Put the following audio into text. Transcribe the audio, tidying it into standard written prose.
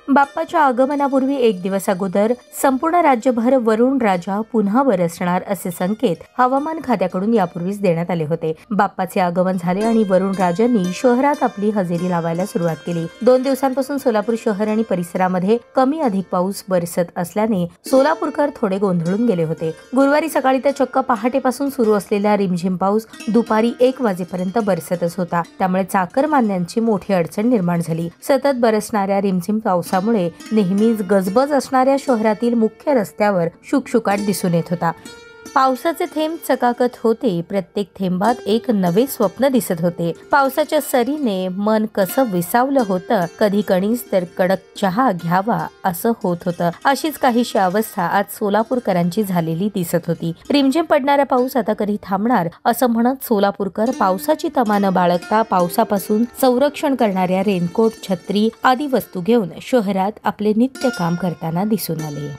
बाप्पाच्या आगमनापूर्वी एक दिवस अगोदर संपूर्ण राज्यभर वरुण राजा पुन्हा बरसणार असे संकेत हवामान खात्याकडून यापूर्वीच देण्यात आले होते। बाप्पाचे आगमन झाले आणि वरुण राजांनी शहरात आपली हजेरी लावायला सुरुवात केली। 2 दिवसांपासून सोलापूर शहर आणि परिसरामध्ये कमी अधिक पाऊस बरसत असल्याने सोलापूरकर थोडे गोंधळून गेले होते। गुरुवारी सकाळी तर चक्क पहाटेपासून सुरू असलेला रिमझिम पाऊस दुपारी 1 वाजेपर्यंत बरसतच होता। त्यामुळे चाकरमान्यांची मोठी अडचण निर्माण झाली। सतत बरसणाऱ्या रिमझिम पावसामुळे नेहमीच गजबज असणाऱ्या शहरातील मुख्य रस्त्यावर शुकशुकाट दिसून येत होता। पावसाचे थेंब चकाकत होते, प्रत्येक थेंबात एक नवे स्वप्न दिसत होते। पावसाच्या सरीने मन कसं विसावलं होतं, कधी कणीस तर कडक चहा घ्यावा असं होत होतं। अशीच काहीशी अवस्था आज सोलापूरकरांची झालेली दिसत होती। रिमझिम पडणारा पाऊस आता कधी थांबणार असं म्हणत सोलापूरकर पावसाची तमा न बाळगता पावसापासून संरक्षण करणाऱ्या रेनकोट, छत्री आदी वस्तू घेऊन शहरात आपले नित्य काम करताना दिसून आले।